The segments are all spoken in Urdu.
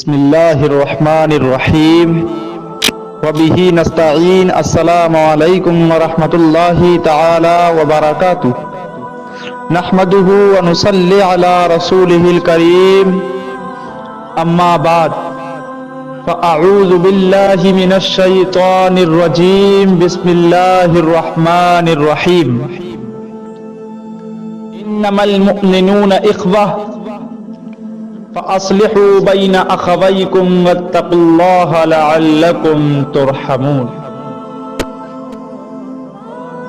بسم اللہ الرحمن الرحیم وبہ نستعین السلام علیکم ورحمۃ اللہ تعالی وبرکاتہ نحمدہ ونصلی علی رسولہ الکریم اما بعد فاعوذ باللہ من الشیطان الرجیم بسم اللہ الرحمن الرحیم انما المؤمنون اخوہ فَأَصْلِحُوا بَيْنَ أَخَوَيْكُمْ وَاتَّقُوا اللَّهَ لَعَلَّكُمْ تُرْحَمُونَ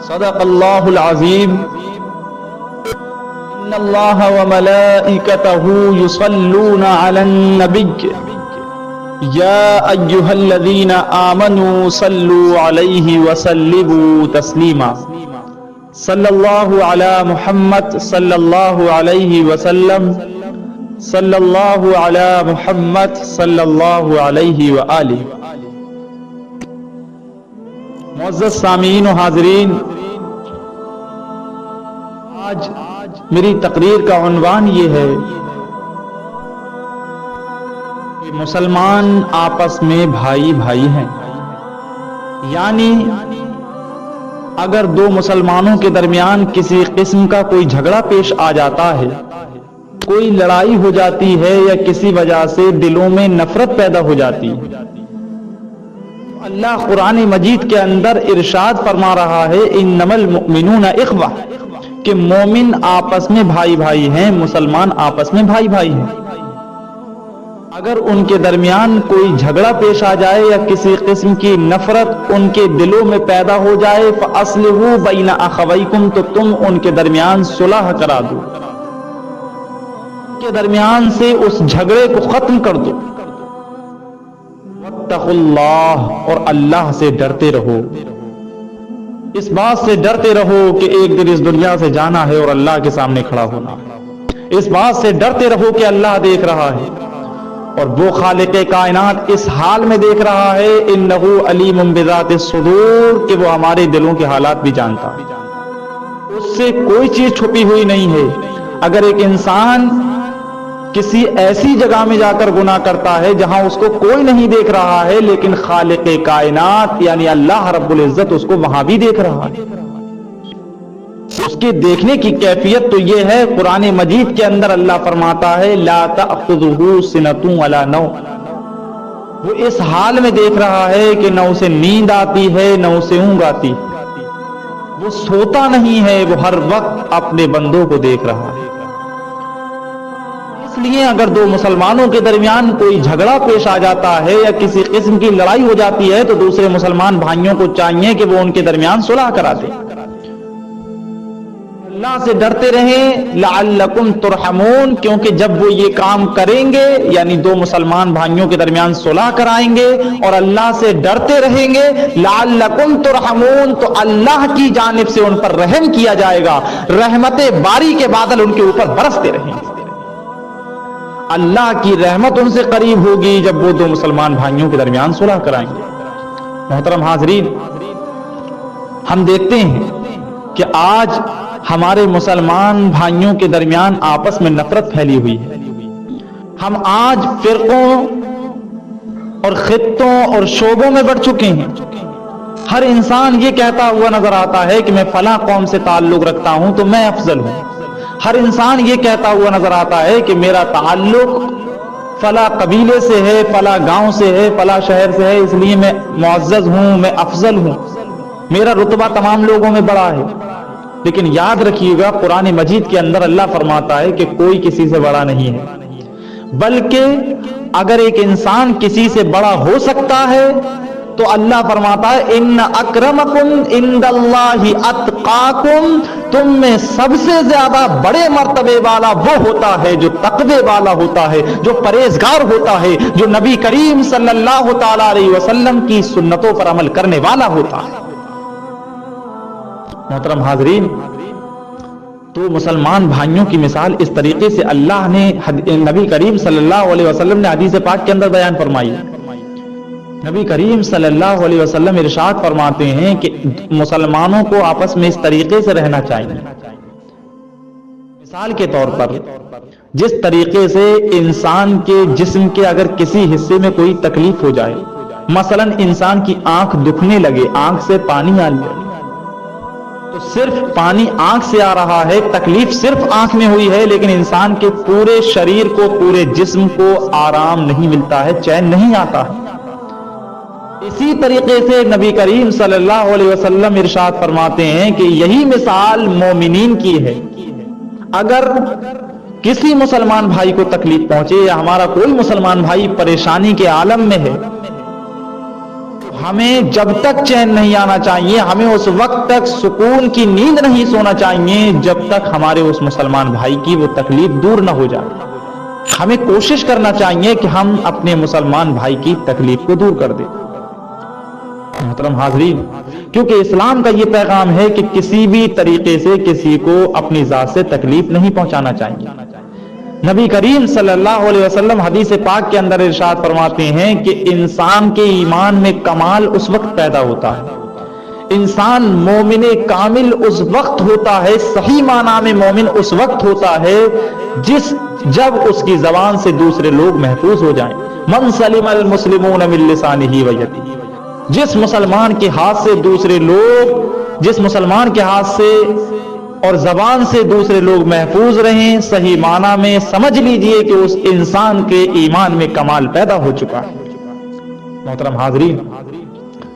صدق اللہ العظیم ان اللہ وملائکتہ یصلون علی النبی یا ایہا الذین آمنوا صلوا علیہ وسلموا تسلیما صلی اللہ علی محمد صلی اللہ علیہ وسلم صلی اللہ علی محمد صلی اللہ علیہ وآلہ. معزز سامعین و حاضرین، آج میری تقریر کا عنوان یہ ہے کہ مسلمان آپس میں بھائی بھائی ہیں، یعنی اگر دو مسلمانوں کے درمیان کسی قسم کا کوئی جھگڑا پیش آ جاتا ہے، کوئی لڑائی ہو جاتی ہے یا کسی وجہ سے دلوں میں نفرت پیدا ہو جاتی ہے، اللہ قرآن مجید کے اندر ارشاد فرما رہا ہے انما المؤمنون اخوہ، کہ مومن آپس میں بھائی بھائی ہیں، مسلمان آپس میں بھائی بھائی ہیں. اگر ان کے درمیان کوئی جھگڑا پیش آ جائے یا کسی قسم کی نفرت ان کے دلوں میں پیدا ہو جائے فَأَصْلِحُوا بَيْنَ أَخَوَيْكُمْ، تو تم ان کے درمیان صلح کرا دو، کے درمیان سے اس جھگڑے کو ختم کر دو. واتقوا اللہ، اور اللہ سے ڈرتے رہو. اس بات سے ڈرتے رہو کہ ایک دن اس دنیا سے جانا ہے اور اللہ کے سامنے کھڑا ہونا. اس بات سے ڈرتے رہو کہ اللہ دیکھ رہا ہے، اور وہ خالق کائنات اس حال میں دیکھ رہا ہے انہ علیم بذات الصدور، کہ وہ ہمارے دلوں کے حالات بھی جانتا ہے. اس سے کوئی چیز چھپی ہوئی نہیں ہے. اگر ایک انسان کسی ایسی جگہ میں جا کر گناہ کرتا ہے جہاں اس کو کوئی نہیں دیکھ رہا ہے، لیکن خالق کائنات یعنی اللہ رب العزت اس کو وہاں بھی دیکھ رہا ہے، اس کے دیکھنے کی کیفیت تو یہ ہے. قرآن مجید کے اندر اللہ فرماتا ہے لا تأخذہ سنۃ ولا نوم، وہ اس حال میں دیکھ رہا ہے کہ نہ اسے نیند آتی ہے نہ اسے اونگ آتی، وہ سوتا نہیں ہے، وہ ہر وقت اپنے بندوں کو دیکھ رہا ہے. اس لیے اگر دو مسلمانوں کے درمیان کوئی جھگڑا پیش آ جاتا ہے یا کسی قسم کی لڑائی ہو جاتی ہے تو دوسرے مسلمان بھائیوں کو چاہیے کہ وہ ان کے درمیان صلح کرا دیں. اللہ سے ڈرتے رہیں لعلکم ترحمون، کیونکہ جب وہ یہ کام کریں گے یعنی دو مسلمان بھائیوں کے درمیان صلح کرائیں گے اور اللہ سے ڈرتے رہیں گے لعلکم ترحمون، تو اللہ کی جانب سے ان پر رحم کیا جائے گا، رحمت باری کے بادل ان کے اوپر برستے رہیں گے. اللہ کی رحمت ان سے قریب ہوگی جب وہ دو مسلمان بھائیوں کے درمیان صلح کرائیں گے. محترم حاضرین، ہم دیکھتے ہیں کہ آج ہمارے مسلمان بھائیوں کے درمیان آپس میں نفرت پھیلی ہوئی ہے. ہم آج فرقوں اور خطوں اور شعبوں میں بڑھ چکے ہیں. ہر انسان یہ کہتا ہوا نظر آتا ہے کہ میں فلاں قوم سے تعلق رکھتا ہوں تو میں افضل ہوں. ہر انسان یہ کہتا ہوا نظر آتا ہے کہ میرا تعلق فلاں قبیلے سے ہے، فلاں گاؤں سے ہے، فلاں شہر سے ہے، اس لیے میں معزز ہوں، میں افضل ہوں، میرا رتبہ تمام لوگوں میں بڑا ہے. لیکن یاد رکھیے گا قرآن مجید کے اندر اللہ فرماتا ہے کہ کوئی کسی سے بڑا نہیں ہے، بلکہ اگر ایک انسان کسی سے بڑا ہو سکتا ہے تو اللہ فرماتا ہے ان اکرمکم عند اللہ اتقاکم، تم میں سب سے زیادہ بڑے مرتبے والا وہ ہوتا ہے جو تقوی والا ہوتا ہے، جو پرہیزگار ہوتا ہے، جو نبی کریم صلی اللہ تعالی علیہ وسلم کی سنتوں پر عمل کرنے والا ہوتا ہے. محترم حاضرین، تو مسلمان بھائیوں کی مثال اس طریقے سے اللہ نے نبی کریم صلی اللہ علیہ وسلم نے حدیث پاک کے اندر بیان فرمائی. نبی کریم صلی اللہ علیہ وسلم ارشاد فرماتے ہیں کہ مسلمانوں کو آپس میں اس طریقے سے رہنا چاہیے. مثال کے طور پر جس طریقے سے انسان کے جسم کے اگر کسی حصے میں کوئی تکلیف ہو جائے، مثلا انسان کی آنکھ دکھنے لگے، آنکھ سے پانی آنے لگے، تو صرف پانی آنکھ سے آ رہا ہے، تکلیف صرف آنکھ میں ہوئی ہے، لیکن انسان کے پورے شریر کو، پورے جسم کو آرام نہیں ملتا ہے، چین نہیں آتا ہے۔ اسی طریقے سے نبی کریم صلی اللہ علیہ وسلم ارشاد فرماتے ہیں کہ یہی مثال مومنین کی ہے۔ اگر کسی مسلمان بھائی کو تکلیف پہنچے یا ہمارا کوئی مسلمان بھائی پریشانی کے عالم میں ہے، ہمیں جب تک چین نہیں آنا چاہیے، ہمیں اس وقت تک سکون کی نیند نہیں سونا چاہیے جب تک ہمارے اس مسلمان بھائی کی وہ تکلیف دور نہ ہو جائے۔ ہمیں کوشش کرنا چاہیے کہ ہم اپنے مسلمان بھائی کی تکلیف کو دور کر دیں۔ محترم حاضرین، کیونکہ اسلام کا یہ پیغام ہے کہ کسی بھی طریقے سے کسی کو اپنی ذات سے تکلیف نہیں پہنچانا چاہیے۔ نبی کریم صلی اللہ علیہ وسلم حدیث پاک کے اندر ارشاد فرماتے ہیں کہ انسان کے ایمان میں کمال اس وقت پیدا ہوتا ہے، انسان مومن کامل اس وقت ہوتا ہے، صحیح معنی میں مومن اس وقت ہوتا ہے جب اس کی زبان سے دوسرے لوگ محفوظ ہو جائیں۔ من سلم المسلمون من لسانہ و یدہ، جس مسلمان کے ہاتھ سے دوسرے لوگ، جس مسلمان کے ہاتھ سے اور زبان سے دوسرے لوگ محفوظ رہیں، صحیح معنی میں سمجھ لیجئے کہ اس انسان کے ایمان میں کمال پیدا ہو چکا ہے۔ محترم حاضرین،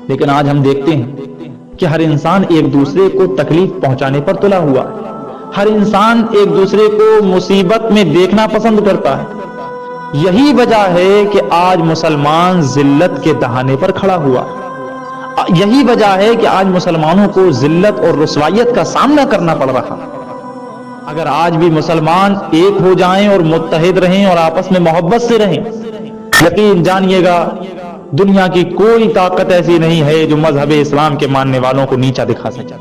لیکن آج ہم دیکھتے ہیں کہ ہر انسان ایک دوسرے کو تکلیف پہنچانے پر تلا ہوا ہے، ہر انسان ایک دوسرے کو مصیبت میں دیکھنا پسند کرتا ہے۔ یہی وجہ ہے کہ آج مسلمان ذلت کے دہانے پر کھڑا ہوا ہے، یہی وجہ ہے کہ آج مسلمانوں کو ذلت اور رسوائیت کا سامنا کرنا پڑ رہا ہے۔ اگر آج بھی مسلمان ایک ہو جائیں اور متحد رہیں اور آپس میں محبت سے رہیں، یقین جانیے گا دنیا کی کوئی طاقت ایسی نہیں ہے جو مذہب اسلام کے ماننے والوں کو نیچا دکھا سکے۔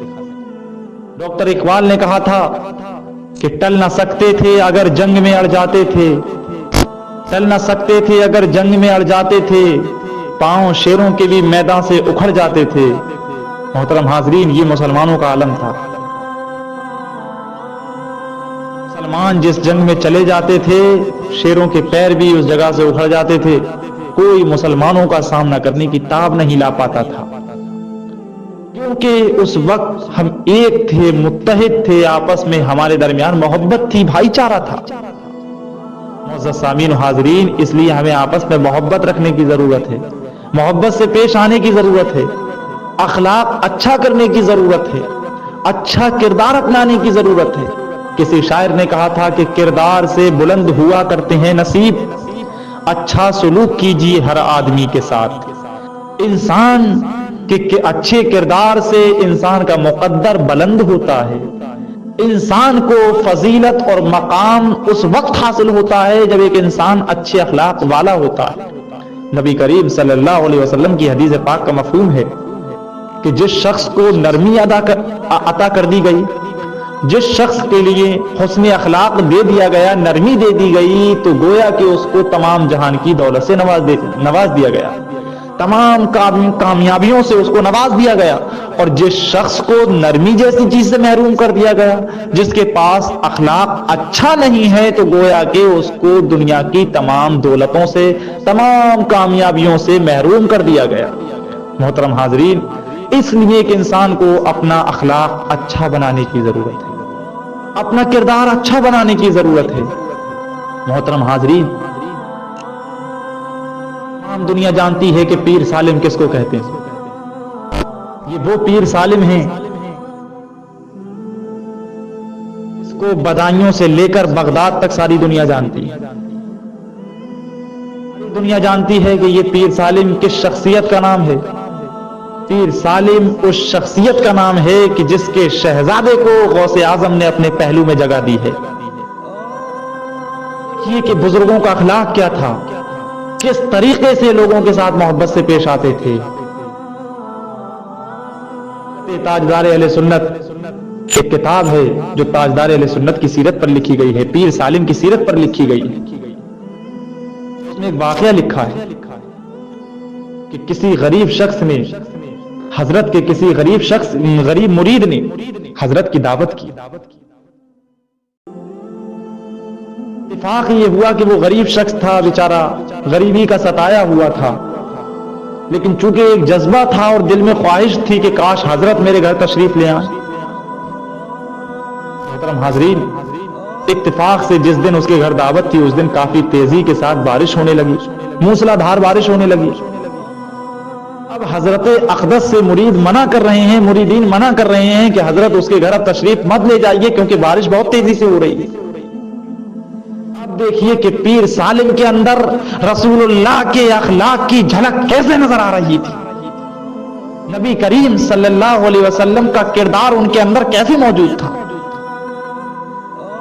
ڈاکٹر اقبال نے کہا تھا کہ ٹل نہ سکتے تھے اگر جنگ میں اڑ جاتے تھے، ٹل نہ سکتے تھے اگر جنگ میں اڑ جاتے تھے، پاؤں شیروں کے بھی میدان سے اکھڑ جاتے تھے۔ محترم حاضرین، یہ مسلمانوں کا عالم تھا۔ مسلمان جس جنگ میں چلے جاتے تھے، شیروں کے پیر بھی اس جگہ سے اکھڑ جاتے تھے، کوئی مسلمانوں کا سامنا کرنے کی تاب نہیں لا پاتا تھا، کیونکہ اس وقت ہم ایک تھے، متحد تھے، آپس میں ہمارے درمیان محبت تھی، بھائی چارہ تھا۔ معزز سامعین و حاضرین، اس لیے ہمیں آپس میں محبت رکھنے کی ضرورت ہے، محبت سے پیش آنے کی ضرورت ہے، اخلاق اچھا کرنے کی ضرورت ہے، اچھا کردار اپنانے کی ضرورت ہے۔ کسی شاعر نے کہا تھا کہ کردار سے بلند ہوا کرتے ہیں نصیب، اچھا سلوک کیجیے ہر آدمی کے ساتھ۔ انسان کے اچھے کردار سے انسان کا مقدر بلند ہوتا ہے، انسان کو فضیلت اور مقام اس وقت حاصل ہوتا ہے جب ایک انسان اچھے اخلاق والا ہوتا ہے۔ نبی کریم صلی اللہ علیہ وسلم کی حدیث پاک کا مفہوم ہے کہ جس شخص کو نرمی عطا کر دی گئی، جس شخص کے لیے حسن اخلاق دے دیا گیا، نرمی دے دی گئی، تو گویا کہ اس کو تمام جہان کی دولت سے نواز دیا گیا، تمام کامیابیوں سے اس کو نواز دیا گیا۔ اور جس شخص کو نرمی جیسی چیز سے محروم کر دیا گیا، جس کے پاس اخلاق اچھا نہیں ہے، تو گویا کہ اس کو دنیا کی تمام دولتوں سے، تمام کامیابیوں سے محروم کر دیا گیا۔ محترم حاضرین، اس لیے کہ انسان کو اپنا اخلاق اچھا بنانے کی ضرورت ہے، اپنا کردار اچھا بنانے کی ضرورت ہے۔ محترم حاضرین، تمام دنیا جانتی ہے کہ پیر سالم کس کو کہتے ہیں۔ یہ وہ پیر سالم ہیں اس کو بدایوں سے لے کر بغداد تک ساری دنیا جانتی ہے۔ دنیا جانتی ہے کہ یہ پیر سالم کس شخصیت کا نام ہے۔ پیر سالم اس شخصیت کا نام ہے کہ جس کے شہزادے کو غوث اعظم نے اپنے پہلو میں جگہ دی ہے۔ یہ کہ بزرگوں کا اخلاق کیا تھا، کس طریقے سے لوگوں کے ساتھ محبت سے پیش آتے تھے۔ تاجدار اہل سنت ایک کتاب ہے جو تاجدار اہل سنت کی سیرت پر لکھی گئی ہے، پیر سالم کی سیرت پر لکھی گئی ہے۔ اس میں ایک واقعہ لکھا ہے کہ کسی غریب شخص نے حضرت کے کسی غریب مرید نے حضرت کی دعوت کی، اتفاق یہ ہوا کہ وہ غریب شخص تھا، بیچارہ غریبی کا ستایا ہوا تھا، لیکن چونکہ ایک جذبہ تھا اور دل میں خواہش تھی کہ کاش حضرت میرے گھر تشریف لے آئیں۔ محترم حاضرین، اتفاق سے جس دن اس کے گھر دعوت تھی اس دن کافی تیزی کے ساتھ بارش ہونے لگی، موسلا دھار بارش ہونے لگی۔ اب حضرت اقدس سے مریدین منع کر رہے ہیں کہ حضرت اس کے گھر اب تشریف مت لے جائیے کیونکہ بارش بہت تیزی سے ہو رہی ہے۔ اب دیکھیے کہ پیر سالم کے اندر رسول اللہ کے اخلاق کی جھلک کیسے نظر آ رہی تھی، نبی کریم صلی اللہ علیہ وسلم کا کردار ان کے اندر کیسے موجود تھا۔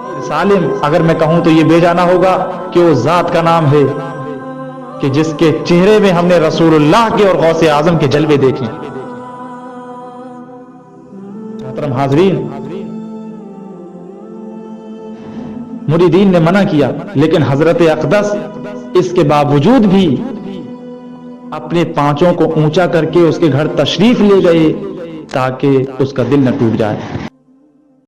پیر سالم اگر میں کہوں تو یہ بے جانا ہوگا کہ وہ ذات کا نام ہے کہ جس کے چہرے میں ہم نے رسول اللہ کے اور غوث اعظم کے جلوے دیکھے۔ محترم حاضرین، مریدین نے منع کیا لیکن حضرت اقدس اس کے باوجود بھی اپنے پانچوں کو اونچا کر کے اس کے گھر تشریف لے گئے تاکہ اس کا دل نہ ٹوٹ جائے۔